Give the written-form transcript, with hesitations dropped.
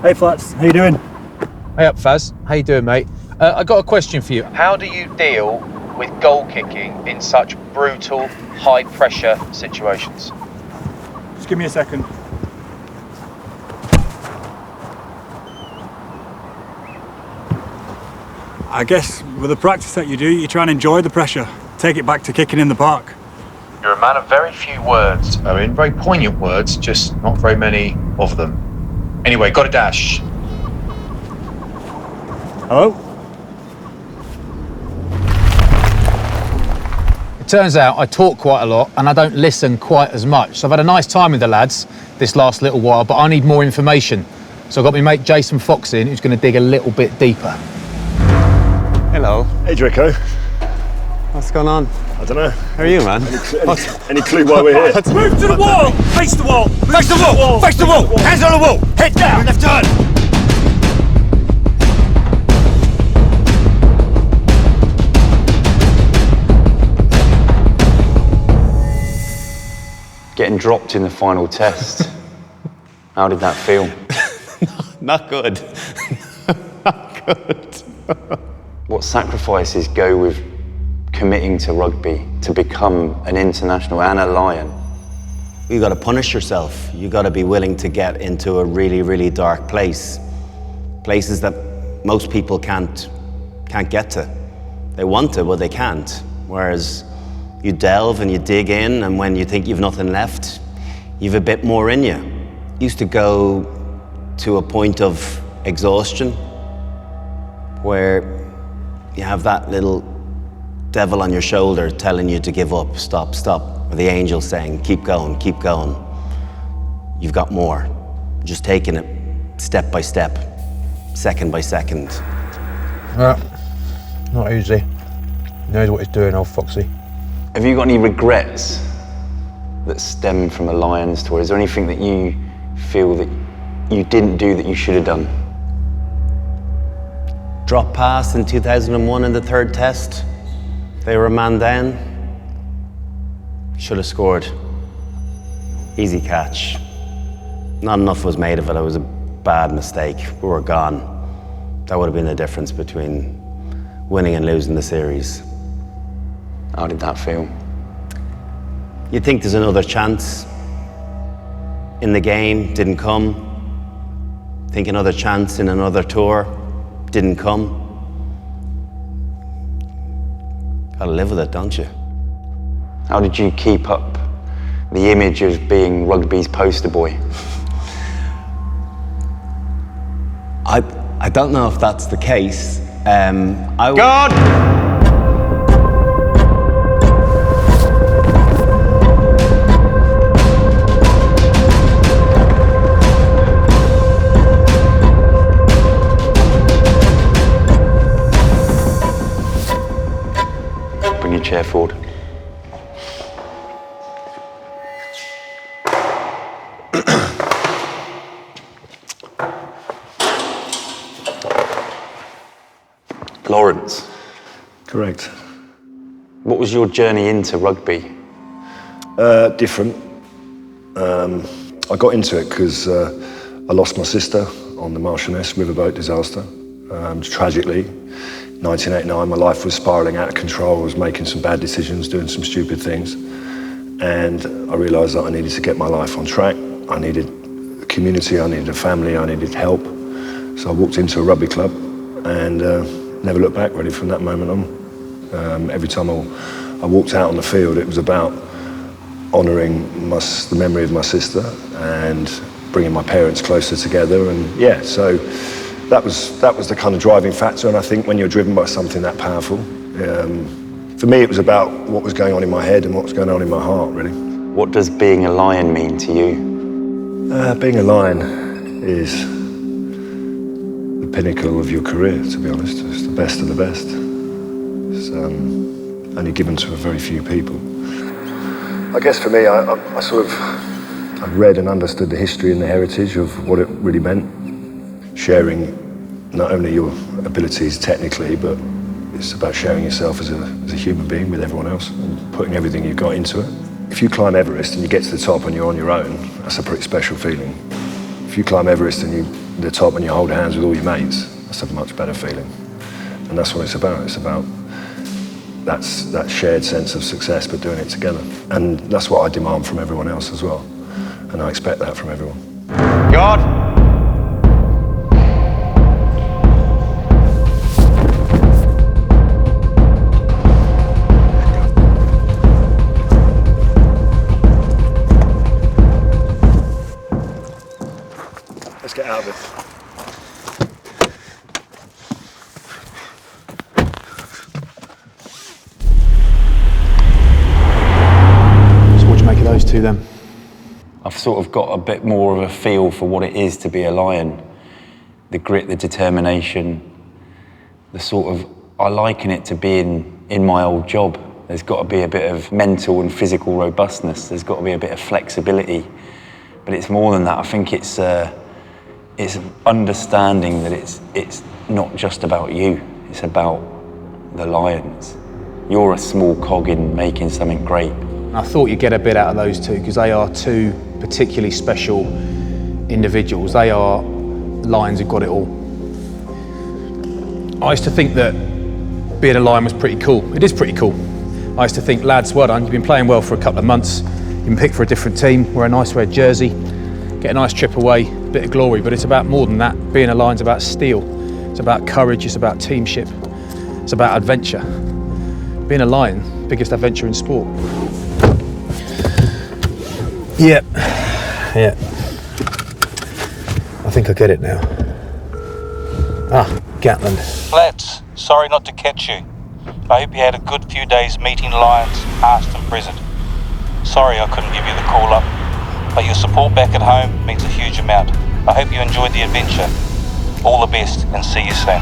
Hey Flats, how you doing? Hey up, Faz. How you doing, mate? I got a question for you. How do you deal with goal kicking in such brutal, high-pressure situations? Just give me a second. I guess with the practice that you do, you try and enjoy the pressure. Take it back to kicking in the park. You're a man of very few words, Owen. Very poignant words, just not very many of them. Anyway, got a dash. Hello? It turns out I talk quite a lot and I don't listen quite as much. So I've had a nice time with the lads this last little while, but I need more information. So I've got my mate Jason Fox in, who's going to dig a little bit deeper. Hello. Hey Draco. What's going on? I don't know. How are you, man? Any clue why we're here? Move to the wall! Face the wall! Face the wall! Face the wall! Hands on the wall! Head down! Left turn! Getting dropped in the final test. How did that feel? Not good. Not good. What sacrifices go with committing to rugby to become an international and a Lion? You got to punish yourself. You got to be willing to get into a really, really dark place. Places that most people can't get to. They want to, but they can't. Whereas you delve and you dig in, and when you think you've nothing left, you've a bit more in you. Used to go to a point of exhaustion where you have that little devil on your shoulder telling you to give up, stop, stop. Or the angel saying, keep going, keep going. You've got more. Just taking it step by step, second by second. Not easy. He knows what he's doing, old Foxy. Have you got any regrets that stem from a Lions tour? Is there anything that you feel that you didn't do that you should have done? Drop pass in 2001 in the third test. They were a man down. Should have scored. Easy catch. Not enough was made of it. It was a bad mistake. We were gone. That would have been the difference between winning and losing the series. How did that feel? You think there's another chance in the game, didn't come. Think another chance in another tour, didn't come. Gotta live with it, don't you? How did you keep up the image of being rugby's poster boy? I don't know if that's the case. God! Bring your chair forward. Lawrence. Correct. What was your journey into rugby? Different. I got into it because I lost my sister on the Marchioness riverboat disaster. Tragically, 1989, my life was spiralling out of control. I was making some bad decisions, doing some stupid things. And I realised that I needed to get my life on track. I needed a community, I needed a family, I needed help. So I walked into a rugby club and never looked back really from that moment on. Every time I walked out on the field, it was about honouring the memory of my sister and bringing my parents closer together. And yeah, so that was the kind of driving factor. And I think when you're driven by something that powerful, for me it was about what was going on in my head and what was going on in my heart, really. What does being a Lion mean to you? Being a Lion is the pinnacle of your career, to be honest. It's the best of the best. It's only given to a very few people. I guess for me, I sort of read and understood the history and the heritage of what it really meant. Sharing not only your abilities technically, but it's about sharing yourself as a human being with everyone else and putting everything you've got into it. If you climb Everest and you get to the top and you're on your own, that's a pretty special feeling. If you climb Everest and you the top and you hold hands with all your mates, that's a much better feeling. And that's what it's about. It's about that shared sense of success, but doing it together. And that's what I demand from everyone else as well. And I expect that from everyone. God. Let's get out of it. So what do you make of those two then? I've sort of got a bit more of a feel for what it is to be a lion. The grit, the determination, the sort of, I liken it to being in my old job. There's got to be a bit of mental and physical robustness. There's got to be a bit of flexibility. But it's more than that. I think it's understanding that it's not just about you. It's about the lions. You're a small cog in making something great. I thought you'd get a bit out of those two because they are two particularly special individuals. They are lions who've got it all. I used to think that being a lion was pretty cool. It is pretty cool. I used to think, lads, well done, you've been playing well for a couple of months, you've been picked for a different team, wear a nice red jersey, get a nice trip away, a bit of glory, but it's about more than that. Being a lion's about steel, it's about courage, it's about teamship, it's about adventure. Being a lion, biggest adventure in sport. Yep. Yeah. I think I get it now. Ah, Gatland. Lads, sorry not to catch you. I hope you had a good few days meeting lions, past and present. Sorry I couldn't give you the call up, but your support back at home means a huge amount. I hope you enjoyed the adventure. All the best and see you soon.